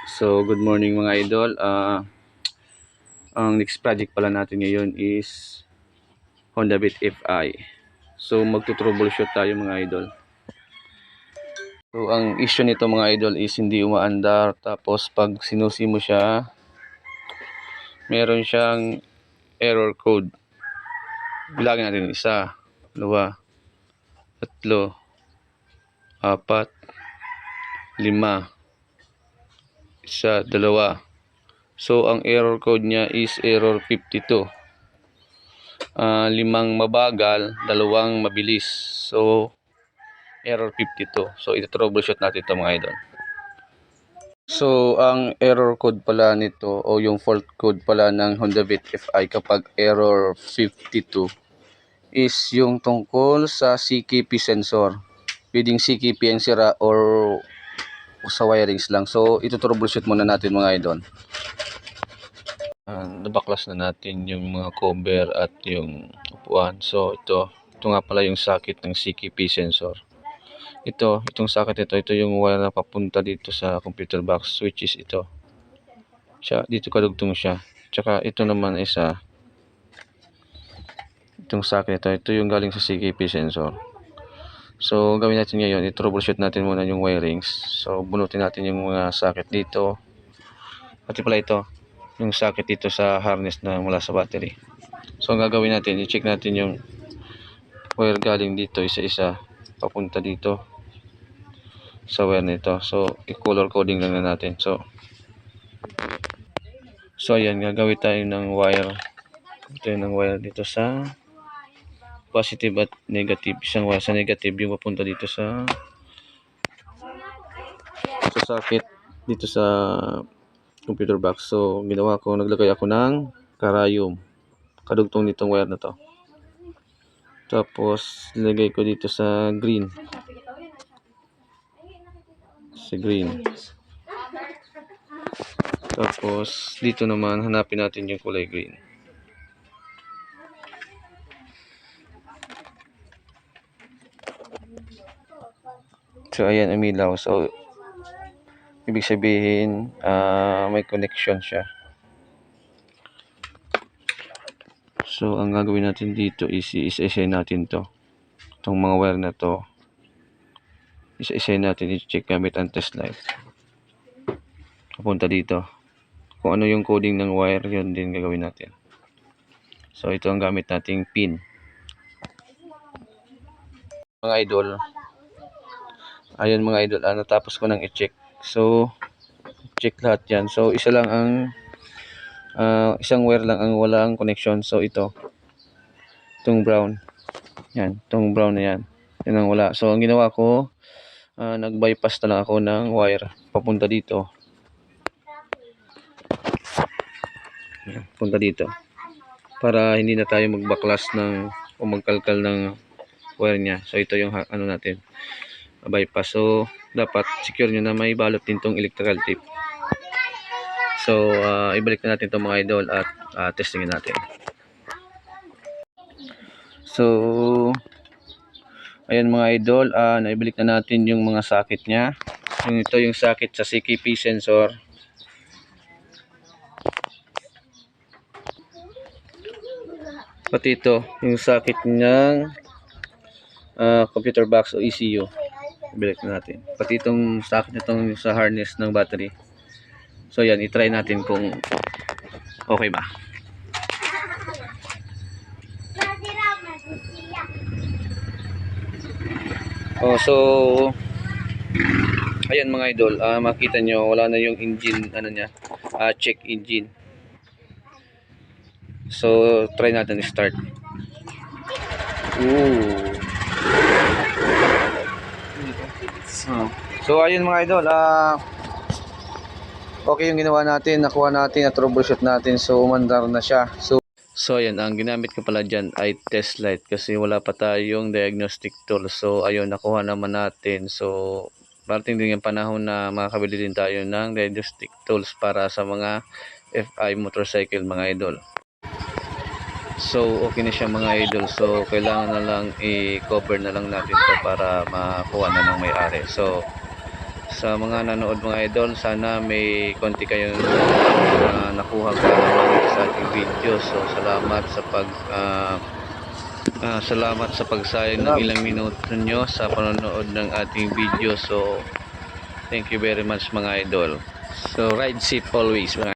So, good morning mga idol. Ang next project pala natin ngayon is Honda Beat Fi. So, magto-troubleshoot tayo mga idol. So, ang issue nito mga idol is hindi umaandar. Tapos, pag sinusi mo siya, meron siyang error code. Bilangin natin 1, 2, 3, 4, 5, 1, 2. So, ang error code niya is error 52. 5 mabagal, 2 mabilis. So, error 52. So, ito-troubleshoot natin ito mga idol. So, ang error code pala nito o yung fault code pala ng Honda Beat Fi kapag error 52 is yung tungkol sa CKP sensor. Pwedeng CKP ang sira or sa wirings lang. So, ito-troubleshoot muna natin mga idol. Nabaklas na natin yung mga cover at yung upuan. So, ito nga pala yung socket ng CKP sensor. Itong socket ito yung wire na papunta dito sa computer box, which is ito. Dito kadugtong siya. Tsaka ito naman isa. Itong socket ito yung galing sa CKP sensor. So, gawin natin ngayon, i-troubleshoot natin muna yung wirings. So, bunutin natin yung mga socket dito. Pati pala ito, yung socket dito sa harness na mula sa battery. So, ang gagawin natin, i-check natin yung wire galing dito, isa-isa, papunta dito sa wire nito. So, i-color coding lang na natin. So ayan, gagawin tayo ng wire. Dito sa positive at negative. Isang wire sa negative yung papunta dito sa socket dito sa computer box. So, ginawa ko, naglagay ako ng karayom kadugtong nitong wire na to. Tapos, nilagay ko dito sa green. Tapos, dito naman, hanapin natin yung kulay green. So, ayan, umilaw. So, ibig sabihin, may connection siya. So, ang gagawin natin dito is isa-isayin natin to. Itong mga wire na to. Isa-isayin natin, i-check gamit ang test light. Papunta dito. Kung ano yung coding ng wire, yun din gagawin natin. So, ito ang gamit nating pin. Mga idol. Ayun mga idol, natapos ko nang i-check. So, check lahat yan. So, isa lang ang isang wire lang ang walang connection. So, itong brown. Yan, itong brown na yan. Yan ang wala. So, ang ginawa ko, nag-bypass na lang ako ng wire papunta dito. Punta dito. Para hindi na tayo magbaklas ng o magkalkal ng wire niya. So, ito yung ano natin. Bypass. So, dapat secure nyo na may balot din tong electrical tape. So, ibalik na natin itong mga idol at testingin natin. So, ayan mga idol, naibalik na natin yung mga socket niya. Ito yung socket sa CKP sensor. Pati ito, yung socket ng computer box o ECU. Ibalik na natin. Pati itong socket nitong sa harness ng battery. So, yan, i-try natin kung okay ba. So ayan mga idol, makita nyo wala na yung engine niya, check engine. So try natin i-start. So ayun mga idol, okay yung ginawa natin, nakuha natin at troubleshoot natin. So umandar na siya. So ayan, ang ginamit ko pala dyan ay test light kasi wala pa tayong diagnostic tool. So ayun, nakuha naman natin. So parating din yung panahon na makakabili din tayo ng diagnostic tools para sa mga Fi motorcycle mga idol. So okay na siya mga idol. So kailangan na lang i-cover na lang natin to para makuha na ng may-ari. So sa mga nanood mga idol, sana may konti kayong nakuha sa ating video. So salamat sa pagsayang ng ilang minuto nyo sa panonood ng ating video. So thank you very much mga idol. So ride safe always mga